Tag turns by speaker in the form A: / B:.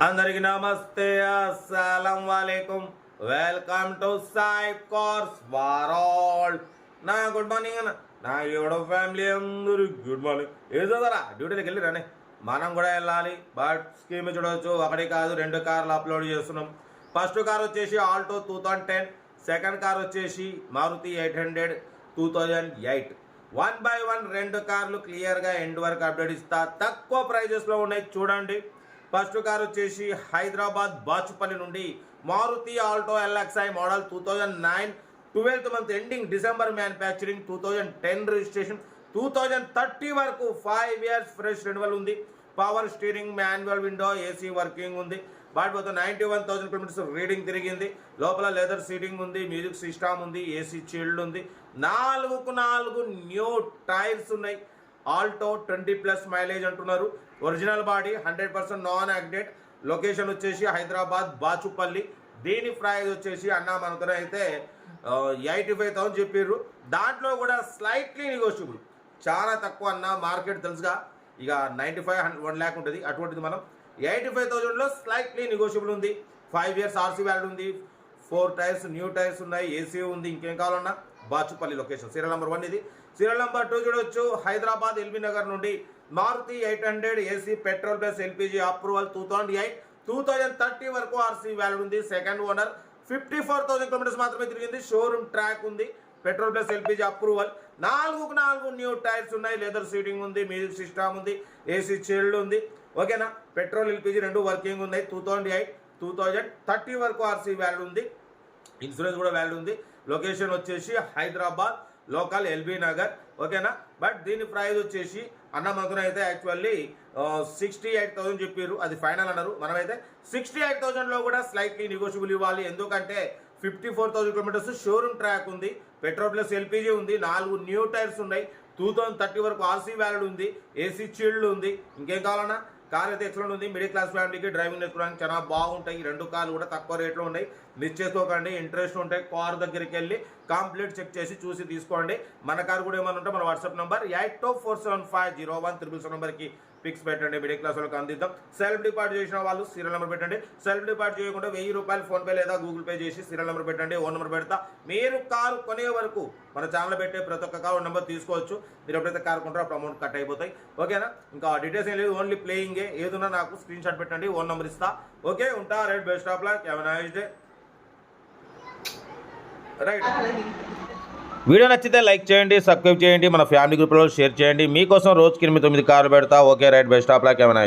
A: అందరికి నమస్తే, అస్సలం వాలేకుం. Welcome to Sai cars world. నా గుడ్ మార్నింగ్ అన్న, నా ఎవడో ఫ్యామిలీ అందరూ గుడ్ మార్నింగ్. ఏదోదరా డ్యూటీలోకి వెళ్ళి రానే, మనం కూడా వెళ్ళాలి. బట్ స్కీమ్ చూడవచ్చు, ఒకటి కాదు 2 కార్లు అప్లోడ్ చేస్తున్నాం. ఫస్ట్ కార్ వచ్చేసి ఆల్టో 2010, సెకండ్ కార్ వచ్చేసి మారుతి 800 2008. 1 by 1 2 కార్లు క్లియర్గా ఎండ్ వరకు అప్డేట్ ఇస్తా. తక్కువ ప్రైజెస్లో ఉన్నాయి చూడండి. ఫస్ట్ కార్ వచ్చేసి హైదరాబాద్ బాచుపల్లి నుండి Maruti Alto LXI model 2009, 12th month ending, December manufacturing, 2010 registration, 2030 వరకు 5 years ఫ్రెష్ రెన్యువల్ ఉంది. Power steering, manual window, AC working ఉంది. వాటి మొత్తం 91,000 కిలోమీటర్స్ రీడింగ్ తిరిగింది. లోపల లెదర్ సీటింగ్ ఉంది, మ్యూజిక్ సిస్టమ్ ఉంది, ఏసీ చిల్డ్ ఉంది. 4కు 4 న్యూ టైర్స్ ఉన్నాయి. ఆల్టో 20+ మైలేజ్ అంటున్నారు. Original body 100% non accident. Location వచ్చేసి హైదరాబాద్ బాచుపల్లి. దీని ప్రైస్ వచ్చేసి అన్న మనతో అయితే 85,000 చెప్పారు. దాంట్లో కూడా స్లైట్లీ నెగోషియబుల్, చాలా తక్కువ అన్న. మార్కెట్ తెలుసుగా, ఇక 95 1 lakh ఉంటుంది. అటువంటిది మనం 85,000లో స్లైట్లీ నెగోషియబుల్ ఉంది. 5 years ఆర్సీ వ్యాలిడ్ ఉంది. 4 టైర్స్ న్యూ టైర్స్ ఉన్నాయి, ఏసీ ఉంది. ఇంకేం కావాలన్నా బాచుపల్లి లొకేషన్. సీరియల్ నెంబర్ 1 ఇది. సీరియల్ నెంబర్ 2 చూడవచ్చు, హైదరాబాద్ ఎల్బీ నగర్ నుండి Maruti 800 AC petrol plus LPG approval 2008, 2030 వరకు ఆర్సీ వ్యాలిడ్ ఉంది. సెకండ్ ఓనర్, 54,000 కిలోమీటర్స్ మాత్రమే తిరిగింది. షోరూమ్ ట్రాక్ ఉంది. Petrol plus LPG approval. 4కు 4 న్యూ టైర్స్ ఉన్నాయి. లెదర్ సీటింగ్ ఉంది, మ్యూజిక్ సిస్టమ్ ఉంది, ఏసీ చిల్డ్ ఉంది. ఓకేనా. పెట్రోల్ ఎల్పిజి 2 వర్కింగ్ ఉన్నాయి. 2008, 2030 వరకు ఆర్సీ వ్యాలిడ్ ఉంది. ఇన్సూరెన్స్ కూడా వ్యాలిడ్ ఉంది. లొకేషన్ వచ్చేసి హైదరాబాద్ లోకల్ ఎల్బీ నగర్. ఓకేనా. బట్ దీని ప్రైస్ వచ్చేసి అన్న మనతో అయితే యాక్చువల్లీ 68,000 చెప్పారు. అది ఫైనల్ అన్నారు. మనమైతే 68,000లో కూడా స్లైట్లీ నెగోషియబుల్ ఇవ్వాలి. ఎందుకంటే 54,000 కిలోమీటర్స్ షోరూమ్ ట్రాక్ ఉంది. పెట్రోల్ ప్లస్ ఎల్పిజి ఉంది. 4 న్యూ టైర్స్ ఉన్నాయి. 2030 వరకు ఆర్సీ వ్యాలిడ్ ఉంది. ఏసీ చిల్డ్ ఉంది. ఇంకేం కావాలన్నా కార్ అయితే ఎక్సలెంట్ ఉంది. మిడిల్ క్లాస్ ఫ్యామిలీకి డ్రైవింగ్ నేర్చుకోవడానికి చాలా బాగుంటాయి. ఈ 2 కార్లు కూడా తక్కువ రేట్లో ఉన్నాయి. మిస్ చేసుకోకండి. ఇంట్రెస్ట్ ఉంటే కార్ దగ్గరికి వెళ్ళి కంప్లీట్ చెక్ చేసి చూసి తీసుకోండి. మన కార్ కూడా ఏమైనా ఉంటే మన వాట్సాప్ నెంబర్ 8247501777 నెంబర్కి పిక్స్ పెట్టండి. మిడిల్ క్లాస్ వాళ్ళకి అందిద్దాం. సెల్ఫ్ డిపాజిట్ చేసిన వాళ్ళు సీరియల్ నెంబర్ పెట్టండి. సెల్ఫ్ డిపాజిట్ చేయకుండా 1000 రూపాయలు ఫోన్పే లేదా గూగుల్ పే చేసి సీరియల్ నెంబర్ పెట్టండి. ఓన్ నెంబర్ పెడతా. మీరు కారు కొనే వరకు మన ఛానల్ పెట్టే ప్రతి ఒక్క కారు నెంబర్ తీసుకోవచ్చు. మీరు ఎప్పుడైతే కారు కొంటారో అప్పుడు అమౌంట్ కట్ అయిపోతాయి. ఓకేనా. ఇంకా డీటెయిల్స్ ఏం లేదు, ఓన్లీ ప్లేయింగే. ఏదున్నా నాకు స్క్రీన్ షాట్ పెట్టండి, ఓన్ నెంబర్ ఇస్తా. ఓకే, ఉంటా. Right, best of luck, have a nice day. Right. Video నచ్చితే లైక్ చేయండి, సబ్స్క్రైబ్ చేయండి, మన ఫ్యామిలీ గ్రూప్లో షేర్ చేయండి. మీకోసం రోజుకి 8-9 కార్లు పెడతా. Okay, right, best of luck, have a nice day.